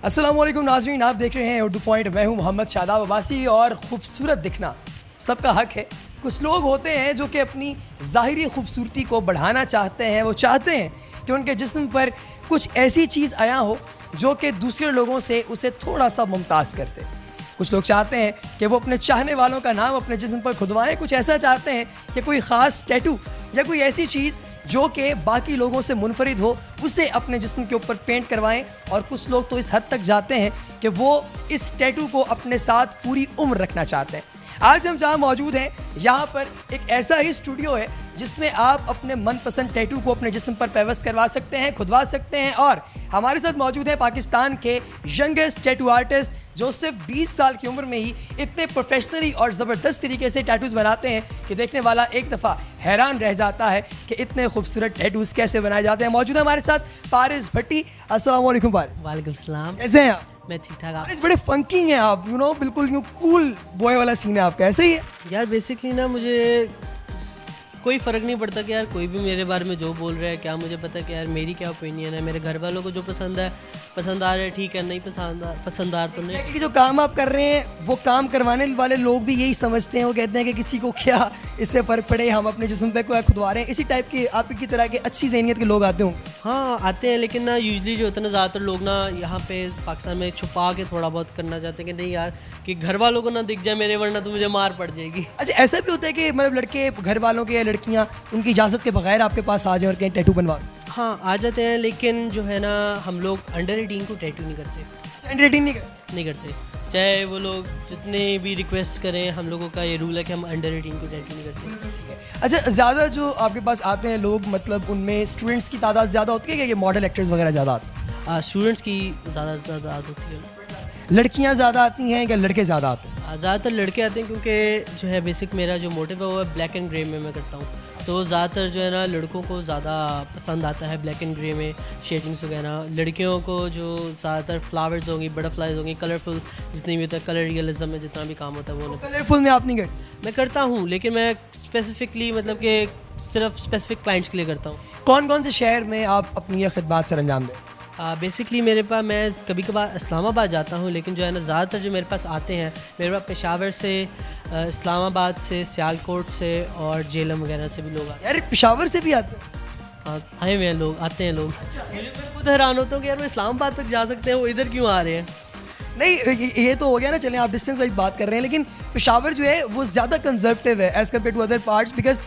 अस्सलाम वालेकुम नाज़रीन, आप देख रहे हैं उर्दू पॉइंट। मैं हूं मोहम्मद शादाब अब्बासी और ख़ूबसूरत दिखना सबका हक है। कुछ लोग होते हैं जो कि अपनी ज़ाहिरी खूबसूरती को बढ़ाना चाहते हैं। वो चाहते हैं कि उनके जिस्म पर कुछ ऐसी चीज़ आया हो जो कि दूसरे लोगों से उसे थोड़ा सा मुमताज़ करते। कुछ लोग चाहते हैं कि वो अपने चाहने वालों का नाम अपने जिस्म पर खुदवाएं। कुछ ऐसा चाहते हैं कि कोई ख़ास टैटू या कोई ऐसी चीज़ जो कि बाकी लोगों से मुनफरिद हो उसे अपने जिस्म के ऊपर पेंट करवाएं। और कुछ लोग तो इस हद तक जाते हैं कि वो इस टैटू को अपने साथ पूरी उम्र रखना चाहते हैं। आज हम जहाँ मौजूद हैं यहाँ पर एक ऐसा ही स्टूडियो है जिसमें आप अपने मनपसंद टैटू को अपने जिस्म पर पेवस्त करवा सकते हैं, खुदवा सकते हैं। और हमारे साथ मौजूद है पाकिस्तान के यंगेस्ट टैटू आर्टिस्ट जो सिर्फ 20 साल की उम्र में ही इतने प्रोफेशनली और ज़बरदस्त तरीके से टैटूज़ बनाते हैं कि देखने वाला एक दफ़ा हैरान रह जाता है कि इतने खूबसूरत टैटूज़ कैसे बनाए जाते हैं। मौजूद है हमारे साथ पारिस भट्टी। अस्सलाम वालेकुम पारिस। वालेकुम सलाम। कैसे हैं आप? मैं ठीक ठाक। आप? पारिस बड़े फंकिंग हैं आप, यू नो, बिल्कुल यूँ कूल बॉय वाला सीन है आपका, ऐसे ही है? यार बेसिकली ना मुझे कोई फ़र्क नहीं पड़ता कि यार कोई भी मेरे बारे में जो बोल रहा है, क्या मुझे पता है कि यार मेरी क्या ओपिनियन है। मेरे घर वालों को जो पसंद है पसंद आ रहा है, ठीक है, नहीं पसंद आ तो नहीं। कि जो काम आप कर रहे हैं वो काम करवाने वाले लोग भी यही समझते हैं। वो कहते हैं कि किसी को क्या इससे फ़र्क पड़े, हम अपने जिस्म पे कोई खुदवा रहे हैं। इसी टाइप के आपकी तरह के अच्छी ज़हनियत के लोग आते होंगे। हाँ आते हैं, लेकिन ना यूजली जो होता है ना ज़्यादातर लोग ना यहाँ पे पाकिस्तान में छुपा के थोड़ा बहुत करना चाहते हैं कि नहीं यार कि घर वालों को ना दिख जाए मेरे, वरना तो मुझे मार पड़ जाएगी। अच्छा, ऐसा भी होता है कि मतलब लड़के घर वालों के या लड़कियाँ उनकी इजाज़त के बगैर आपके पास आ जाए और कहीं टैटू बनवा? हाँ आ जाते हैं, लेकिन जो है ना हम लोग अंडर 18 को टैटू नहीं करते। अंडर 18 नहीं करते, चाहे वो लोग जितने भी रिक्वेस्ट करें। हम लोगों का ये रूल है कि हम अंडर 18 को टैटू नहीं करते। अच्छा, ज़्यादा जो आपके पास आते हैं लोग, मतलब उनमें स्टूडेंट्स की तादाद ज़्यादा होती है कि मॉडल एक्टर्स वगैरह ज़्यादा आते हैं? स्टूडेंट्स की ज़्यादा होती है। लड़कियाँ ज़्यादा आती हैं या लड़के ज़्यादा आते हैं? ज़्यादातर लड़के आते हैं, क्योंकि जो है बेसिक मेरा जो मोटिव है वो है ब्लैक एंड ग्रे में मैं करता हूँ। तो ज़्यादातर जो है ना लड़कों को ज़्यादा पसंद आता है ब्लैक एंड ग्रे में शेडिंग्स वगैरह। लड़कियों को जो ज़्यादातर फ्लावर्स होंगी, बटरफ्लाइज होंगी, कलरफुल जितनी भी होता है, कलर रियलिज्म में जितना भी काम होता है वो कलरफुल में आप नहीं करते? मैं करता हूँ, लेकिन मैं स्पेसिफिकली मतलब कि सिर्फ स्पेसिफिक क्लाइंट्स के लिए करता हूँ। कौन कौन से शहर में आप अपनी ये खिदमत सर अंजाम दें? बेसिकली मेरे पास, मैं कभी कभार इस्लामाबाद जाता हूँ, लेकिन जो है ना ज़्यादातर जो मेरे पास आते हैं मेरे पास पेशावर से, इस्लामाबाद से, सियालकोट से और जेलम वगैरह से भी लोग आते हैं। यार पेशावर से भी आते हैं? हाँ आए हुए हैं लोग, आते हैं लोग। मैं खुद हैरान होता हूँ कि यार वो इस्लामाबाद तक जा सकते हैं, वो इधर क्यों आ रहे हैं। नहीं, ये तो हो गया ना, चलें आप डिस्टेंस वाइज बात कर रहे हैं, लेकिन पेशावर जो है वो ज़्यादा कंजर्वेटिव है as compare to other parts, because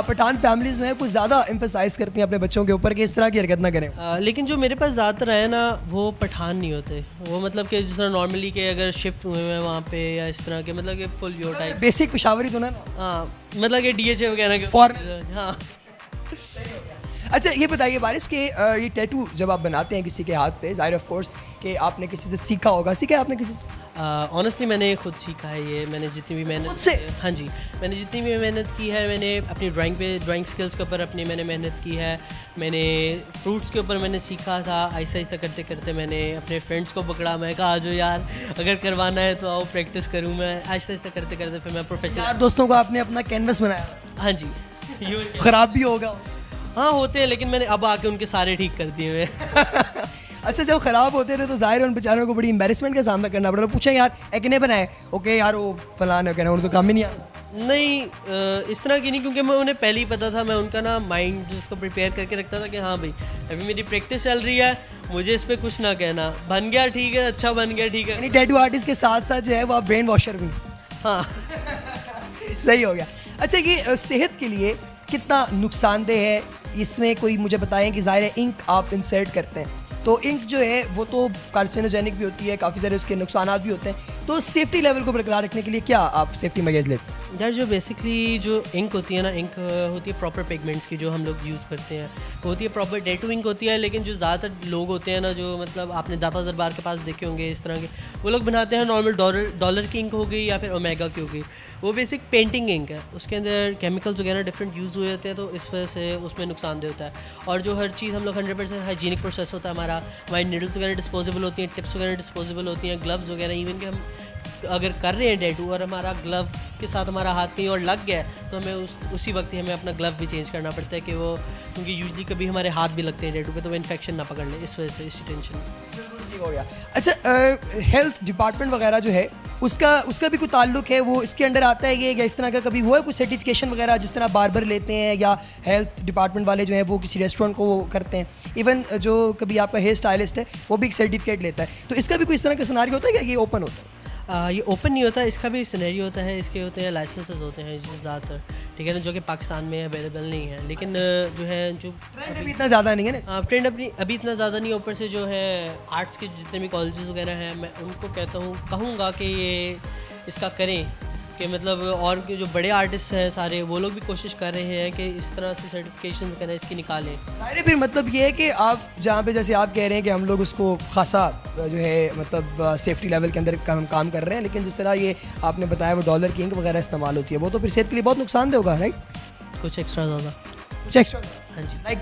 Pathan families जो है कुछ ज़्यादा एम्फेसाइज करती हैं अपने बच्चों के ऊपर कि इस तरह की हरकत ना करें। लेकिन जो मेरे पास ज़्यादातर है ना वो पठान नहीं होते। वो मतलब कि जिस तरह नॉर्मली के अगर शिफ्ट हुए हैं वहाँ पे या इस तरह के, मतलब कि full your type basic Peshawari तो ना। हाँ मतलब कि DHA वगैरह के फॉर। हाँ। अच्छा ये बताइए बारिश के ये टैटू जब आप बनाते हैं किसी के हाथ पे, ज़ाहिर ऑफ कोर्स कि आपने किसी से सीखा होगा। सीखा है आपने किसी से? ऑनेस्टली मैंने खुद सीखा है ये। मैंने जितनी भी मेहनत खुद से? हाँ जी, मैंने जितनी भी मेहनत की है, मैंने अपनी ड्राइंग स्किल्स के ऊपर अपनी मैंने मेहनत की है। मैंने फ्रूट्स के ऊपर मैंने सीखा था। आहिस्ता आहिस्ता करते करते मैंने अपने फ्रेंड्स को पकड़ा। मैं कहा जो यार अगर करवाना है तो आओ प्रैक्टिस करूँ मैं। आहिस्ता आहिस्ता करते करते फिर मैं प्रोफेशनल। यार दोस्तों को आपने अपना कैनवस बनाया? हाँ जी। ख़राब भी होगा? हाँ होते हैं, लेकिन मैंने अब आके उनके सारे ठीक कर दिए हुए। अच्छा, जब ख़राब होते थे तो ज़ाहिर उन बेचारों को बड़ी एम्बेरसमेंट का सामना करना पड़ा। पूछें यार कितने बनाए? ओके यार वो फलाना कहना, उन्हें तो काम ही नहीं आता। नहीं इस तरह की नहीं, क्योंकि मैं उन्हें पहले ही पता था। मैं उनका ना माइंड उसको प्रिपेयर करके रखता था कि हाँ भाई अभी मेरी प्रैक्टिस चल रही है, मुझे इस पर कुछ ना कहना। बन गया ठीक है, अच्छा बन गया ठीक है। यानी टैटू आर्टिस्ट के साथ साथ जो है वो आप ब्रेन वॉशर भी? हाँ। सही हो गया। अच्छा, ये सेहत के लिए कितना नुकसानदेह है? इसमें कोई मुझे बताएं कि ज़ाहिर है इंक आप इंसर्ट करते हैं तो इंक जो है वो तो कार्सिनोजेनिक भी होती है, काफ़ी सारे उसके नुकसानात भी होते हैं। तो सेफ्टी लेवल को बरकरार रखने के लिए क्या आप सेफ्टी मेजर्स लेते हैं? यार जो बेसिकली जो इंक होती है ना, इंक होती है प्रॉपर पिगमेंट्स की जो हम लोग यूज़ करते हैं, वो होती है प्रॉपर टैटू इंक होती है। लेकिन जो ज़्यादातर लोग होते हैं ना, जो मतलब आपने दाता दरबार के पास देखे होंगे इस तरह के, वो लोग बनाते हैं नॉर्मल डॉलर की इंक हो गई या फिर ओमेगा की हो गई, वो बेसिक पेंटिंग इंक है, उसके अंदर केमिकल्स वगैरह डिफरेंट यूज़ हुए होते हैं, तो इस वजह से उसमें नुकसानदेह होता है। और जो हर चीज़ हम लोग 100% हाइजीनिक प्रोसेस होता है हमारा, हमारी नीडल्स वगैरह डिस्पोजेबल होती हैं, टिप्स वगैरह डिस्पोजेबल होती हैं, ग्लव्स वगैरह, इवन कि हम अगर कर रहे हैं टैटू और हमारा ग्लव के साथ हमारा हाथ कहीं और लग गया है, तो हमें उसी वक्त ही हमें अपना ग्लव भी चेंज करना पड़ता है कि वो, क्योंकि यूजली कभी हमारे हाथ भी लगते हैं टैटू पे, तो वो इन्फेक्शन ना पकड़ ले, इस वजह से इसी टेंशन। बिल्कुल ठीक हो गया। अच्छा, हेल्थ डिपार्टमेंट वगैरह जो है उसका भी कोई ताल्लुक है, वो इसके अंडर आता है ये, या इस तरह का कभी हुआ है कुछ सर्टिफिकेशन वगैरह, जिस तरह बार्बर लेते हैं या हेल्थ डिपार्टमेंट वाले जो हैं वो किसी रेस्टोरेंट को वो करते हैं, इवन जो कभी आपका हेयर स्टाइलिस्ट है वो भी एक सर्टिफिकेट लेता है, तो इसका भी कोई इस तरह का सिनेरियो होता है या ये ओपन होता है? ये ओपन नहीं होता, इसका भी सिनेरियो होता है, इसके होते हैं लाइसेंसेस होते हैं जो ज़्यादातर, ठीक है ना, जो कि पाकिस्तान में अवेलेबल नहीं है। लेकिन जो है जो ट्रेंड अभी इतना ज़्यादा नहीं है ना। ट्रेंड अभी इतना ज़्यादा नहीं, ऊपर से जो है आर्ट्स के जितने भी कॉलेजेस वगैरह हैं, मैं उनको कहूँगा कि ये इसका करें, कि मतलब और के जो बड़े आर्टिस्ट हैं सारे, वो लोग भी कोशिश कर रहे हैं कि इस तरह से सर्टिफिकेशन करें, इसकी निकालें। सारे फिर मतलब ये है कि आप जहाँ पे जैसे आप कह रहे हैं कि हम लोग उसको खासा जो है मतलब सेफ्टी लेवल के अंदर काम कर रहे हैं, लेकिन जिस तरह ये आपने बताया वो डॉलर की इंक वगैरह इस्तेमाल होती है, वो तो फिर सेहत के लिए बहुत नुकसानदेह होगा, राइट? कुछ एक्स्ट्रा ज़्यादा, कुछ एक्स्ट्रा। हाँ जी। लाइक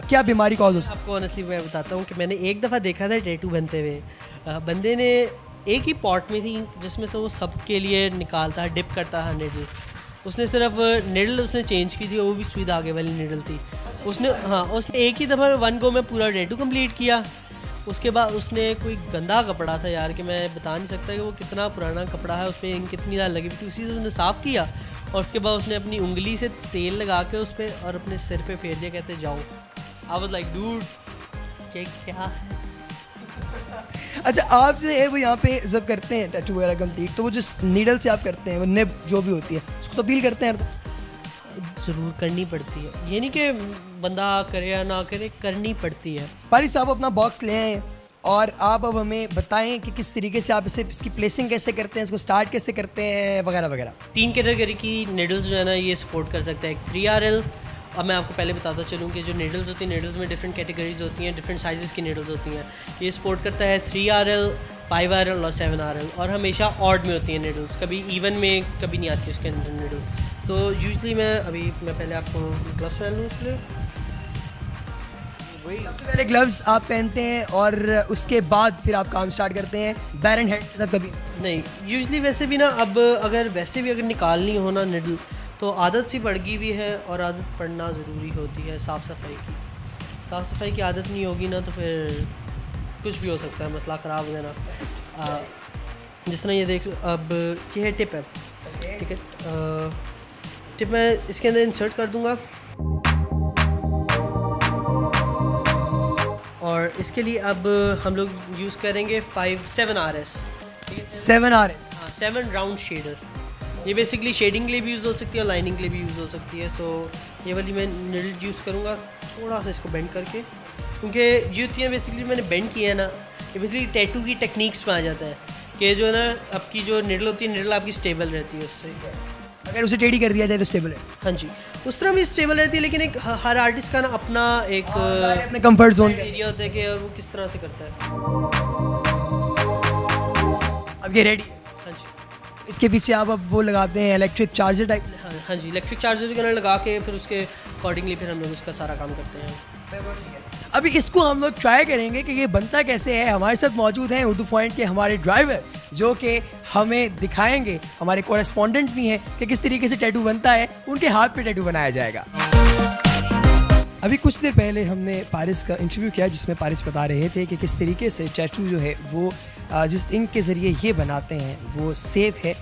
क्या बीमारी कॉज हो सकती है? आपको ऑनेस्टली मैं बताता हूँ कि मैंने एक दफ़ा देखा था टैटू बनते हुए, बंदे ने एक ही पॉट में थी जिसमें से वो सबके लिए निकालता डिप करता था निडल, उसने सिर्फ निडल उसने चेंज की थी, वो भी सुई धागे वाली निडल थी उसने। हाँ, उसने एक ही दफ़ा 1 गो में पूरा टैटू कंप्लीट किया। उसके बाद उसने कोई गंदा कपड़ा था यार, कि मैं बता नहीं सकता कि वो कितना पुराना कपड़ा है, उस पर इंक कितनी ज़्यादा लगी थी, उसी से उसने साफ़ किया और उसके बाद उसने अपनी उंगली से तेल लगा के उस पर और अपने सिर पे फेर दिया, कहते जाओ। आई वाज लाइक डूड, क्या है। अच्छा, आप जो है वो यहाँ पे जब करते हैं टैटू वगैरह कंप्लीट, तो वो जिस नीडल से आप करते हैं, वो निब जो भी होती है, उसको तब्दील करते हैं? ज़रूर करनी पड़ती है, ये नहीं कि बंदा करे या ना करे, करनी पड़ती है। पारिस साहब अपना बॉक्स ले आए और आप अब हमें बताएं कि किस तरीके से आप इसकी प्लेसिंग कैसे करते हैं, इसको स्टार्ट कैसे करते हैं वगैरह वगैरह। 3 कैटेगरी की नीडल्स जो है ना ये सपोर्ट कर सकता है। एक 3RL, अब मैं आपको पहले बताता चलूँ कि जो नीडल्स होती हैं, नीडल्स में डिफरेंट कैटेगरीज होती हैं, डिफरेंट साइज़ की नीडल्स होती हैं। ये सपोर्ट करता है 3RL, 5RL और 7RL, और हमेशा ऑड में होती हैं नीडल्स, कभी इवन में कभी नहीं आती उसके अंदर नीडल। तो यूजली मैं पहले आपको ग्लव्स पहन लूँ इसलिए। सबसे पहले ग्लव्स आप पहनते हैं और उसके बाद फिर आप काम स्टार्ट करते हैं बैर एंड हेड के साथ? कभी नहीं, यूजली वैसे भी ना, अब अगर वैसे भी अगर निकालनी हो ना निडल, तो आदत सी पड़ गई भी है, और आदत पड़ना ज़रूरी होती है साफ़ सफाई की आदत नहीं होगी ना, तो फिर कुछ भी हो सकता है, मसला ख़राब हो जाना। जिस तरह ये देख, अब ये है टिप है, ठीक है, टिप मैं इसके अंदर इंसर्ट कर दूँगा, और इसके लिए अब हम लोग यूज़ करेंगे 7RS, ठीक है, 7RS। हाँ, 7 राउंड शेडर। ये बेसिकली शेडिंग के लिए भी यूज़ हो सकती है और लाइनिंग के लिए भी यूज़ हो सकती है। सो ये वाली मैं निडल यूज़ करूँगा, थोड़ा सा इसको बेंड करके, क्योंकि ये होती है बेसिकली मैंने बेंड किया है ना, ये बेसिकली टैटू की टेक्निक्स में आ जाता है कि जो है ना आपकी जो निडल होती है, निडल आपकी स्टेबल रहती है उससे। अगर उसे टेढ़ी कर दिया जाए तो स्टेबल है? हाँ जी, उस तरह भी स्टेबल रहती है, लेकिन एक हर आर्टिस्ट का ना अपना एक अपने कंफर्ट जोन एरिया होता है कि वो किस तरह से करता है। अब ये रेडी? हाँ जी, इसके पीछे आप अब वो लगाते हैं इलेक्ट्रिक चार्जर टाइप? हाँ जी, इलेक्ट्रिक चार्जर वगैरह लगा के फिर उसके अकॉर्डिंगली फिर हम लोग उसका सारा काम करते हैं। अभी इसको हम लोग ट्राई करेंगे कि ये बनता कैसे है। हमारे साथ मौजूद हैं उर्दू पॉइंट के हमारे ड्राइवर, जो कि हमें दिखाएंगे, हमारे कोरेस्पॉन्डेंट भी हैं, कि किस तरीके से टैटू बनता है, उनके हाथ पे टैटू बनाया जाएगा। अभी कुछ देर पहले हमने पारिस का इंटरव्यू किया, जिसमें पारिस बता रहे थे कि किस तरीके से टैटू जो है वो जिस इंक के ज़रिए ये बनाते हैं वो सेफ़ है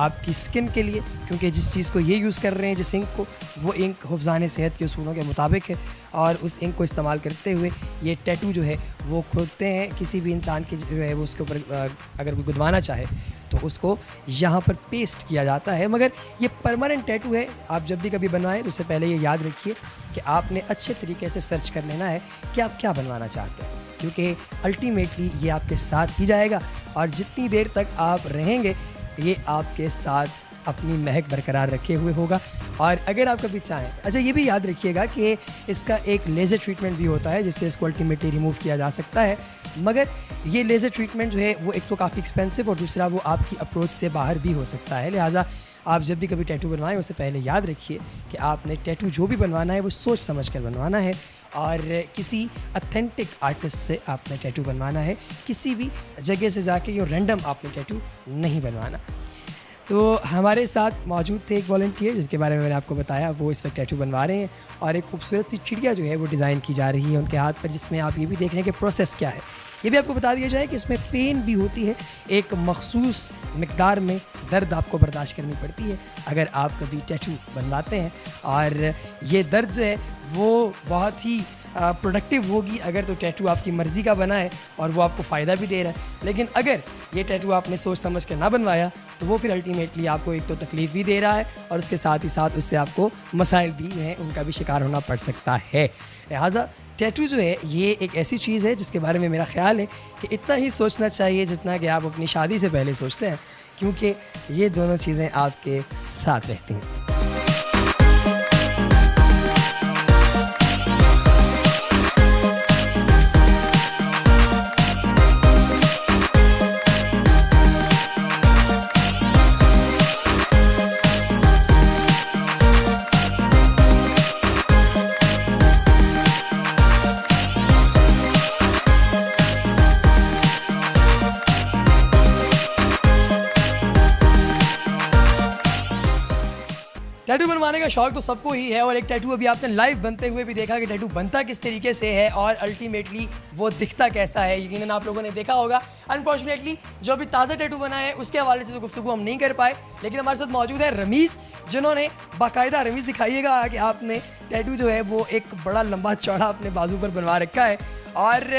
आपकी स्किन के लिए, क्योंकि जिस चीज़ को ये यूज़ कर रहे हैं, जिस इंक को, वो इंक हिफ़्ज़ान सेहत के उसूलों के मुताबिक है, और उस इंक को इस्तेमाल करते हुए ये टैटू जो है वो खोदते हैं। किसी भी इंसान की जो है वो उसके ऊपर अगर कोई गुदवाना चाहे तो उसको यहाँ पर पेस्ट किया जाता है। मगर ये परमानेंट टैटू है। आप जब भी कभी बनवाएं तो उससे पहले ये याद रखिए कि आपने अच्छे तरीके से सर्च कर लेना है कि आप क्या बनवाना चाहते हैं, क्योंकि अल्टीमेटली ये आपके साथ ही जाएगा, और जितनी देर तक आप रहेंगे ये आपके साथ अपनी महक बरकरार रखे हुए होगा। और अगर आप कभी चाहें, अच्छा ये भी याद रखिएगा कि इसका एक लेज़र ट्रीटमेंट भी होता है जिससे इसको अल्टीमेटली रिमूव किया जा सकता है, मगर ये लेज़र ट्रीटमेंट जो है वो एक तो काफ़ी एक्सपेंसिव और दूसरा वो आपकी अप्रोच से बाहर भी हो सकता है। लिहाजा आप जब भी कभी टैटू बनवाएं उससे पहले याद रखिए कि आपने टैटू जो भी बनवाना है वो सोच समझ कर बनवाना है और किसी अथेंटिक आर्टिस्ट से आपने टैटू बनवाना है, किसी भी जगह से जाके यूँ रैंडम आपने टैटू नहीं बनवाना। तो हमारे साथ मौजूद थे एक वॉलंटियर जिनके बारे में मैंने आपको बताया, वो इस वक्त टैटू बनवा रहे हैं और एक खूबसूरत सी चिड़िया जो है वो डिज़ाइन की जा रही है उनके हाथ पर, जिसमें आप ये भी देख रहे हैं कि प्रोसेस क्या है। ये भी आपको बता दिया जाए कि इसमें पेन भी होती है, एक मखसूस मिकदार में दर्द आपको बर्दाश्त करनी पड़ती है अगर आप कभी टैटू बनवाते हैं, और ये दर्द जो है वो बहुत ही प्रोडक्टिव होगी अगर तो टैटू आपकी मर्ज़ी का बना है और वो आपको फ़ायदा भी दे रहा है। लेकिन अगर ये टैटू आपने सोच समझ कर ना बनवाया तो वो फिर अल्टीमेटली आपको एक तो तकलीफ़ भी दे रहा है और उसके साथ ही साथ उससे आपको मसाइल भी हैं उनका भी शिकार होना पड़ सकता है। लिहाजा टैटू जो है ये एक ऐसी चीज़ है जिसके बारे में मेरा ख़्याल है कि इतना ही सोचना चाहिए जितना कि आप अपनी शादी से पहले सोचते हैं, क्योंकि ये दोनों चीज़ें आपके साथ रहती हैं। टैटू बनवाने का शौक तो सबको ही है और एक टैटू अभी आपने लाइव बनते हुए भी देखा कि टैटू बनता किस तरीके से है और अल्टीमेटली वो दिखता कैसा है, यकीनन आप लोगों ने देखा होगा। अनफॉर्चुनेटली जो अभी ताज़ा टैटू बना है उसके हवाले से तो गुफ्तगू हम नहीं कर पाए, लेकिन हमारे साथ मौजूद है रमीज़, जिन्होंने बाकायदा, रमीज़ दिखाइएगा कि आपने टैटू जो है वो एक बड़ा लंबा चौड़ा अपने बाजू पर बनवा रखा है और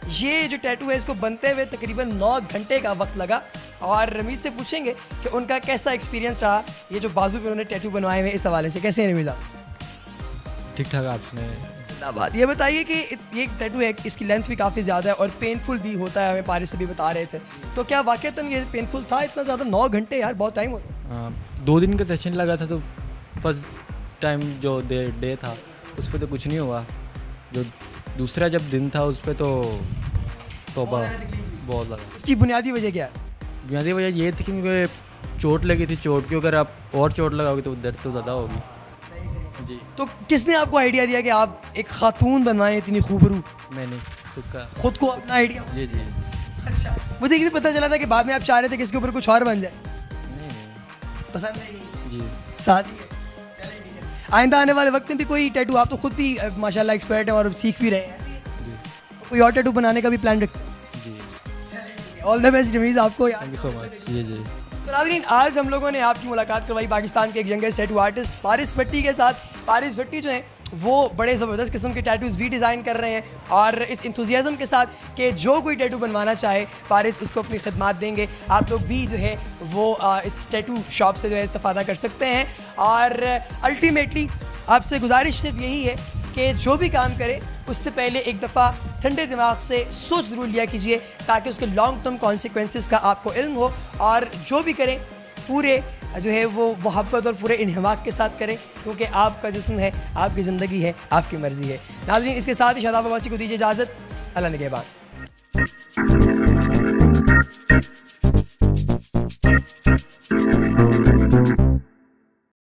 ये जो टैटू है इसको बनते हुए तकरीबन 9 घंटे का वक्त लगा। और रमीज़ से पूछेंगे कि उनका कैसा एक्सपीरियंस रहा ये जो बाजू पे उन्होंने टैटू बनवाए हुए, इस हवाले से कैसे हैं रमीज़ आप? ठीक ठाक आपने बात ये बताइए कि ये टैटू है, इसकी लेंथ भी काफ़ी ज़्यादा है और पेनफुल भी होता है, हमें पारिस से भी बता रहे थे, तो क्या वाकईतन ये पेनफुल था इतना ज़्यादा? 9 घंटे यार, बहुत टाइम होता है। 2 दिन का सेशन लगा था, तो फर्स्ट टाइम जो डे था उस पर तो कुछ नहीं हुआ, जो दूसरा जब दिन था उस पर तो तौबा बहुत ज़्यादा। इसकी बुनियादी वजह क्या है? बुनियादी वजह ये थी कि मुझे चोट लगी थी, चोट की अगर आप और चोट लगाओगे तो दर्द तो ज़्यादा होगी। जी। तो किसने आपको आइडिया दिया कि आप एक खातून बनवाएं इतनी खूबरू? मैंने खुद को अपना आइडिया? जी जी। अच्छा, मुझे ये भी पता चला था कि बाद में आप चाह रहे थे कि इसके ऊपर कुछ और बन जाए। नहीं पसंद नहीं? जी। साथ ही है। आइंदा आने वाले वक्त में भी कोई टैटू, आप तो खुद भी माशाल्लाह एक्सपर्ट हैं और सीख भी रहे हैं, जी कोई और टैटू बनाने का भी प्लान रखते हैं? जी। ऑल द बेस्ट रमीज़ आपको। Thank you so much. जी जी। तो नाज़रीन, आज हम लोगों ने आपकी मुलाकात करवाई पाकिस्तान के एक यंगेस्ट टैटू आर्टिस्ट पारिस भट्टी के साथ। पारिस भट्टी जो हैं वो बड़े ज़बरदस्त किस्म के टैटूज़ भी डिज़ाइन कर रहे हैं और इस इंथुजियाज़म के साथ कि जो कोई टैटू बनवाना चाहे पारिस उसको अपनी खिदमात देंगे। आप लोग भी जो है वो इस टैटू शॉप से जो है इस्तेफ़ादा कर सकते हैं और अल्टीमेटली आपसे गुजारिश सिर्फ यही है कि जो भी काम करें उससे पहले एक दफ़ा ठंडे दिमाग से सोच ज़रूर लिया कीजिए ताकि उसके लॉन्ग टर्म कॉन्सिक्वेंसेस का आपको इल्म हो, और जो भी करें पूरे जो है वो मोहब्बत और पूरे इन्हमाक के साथ करें, क्योंकि आपका जिस्म है, आपकी ज़िंदगी है, आपकी मर्ज़ी है। नाज़रीन, इसके साथ ही शादाब अब्बासी को दीजिए इजाज़त। अल्लाह निगहबान।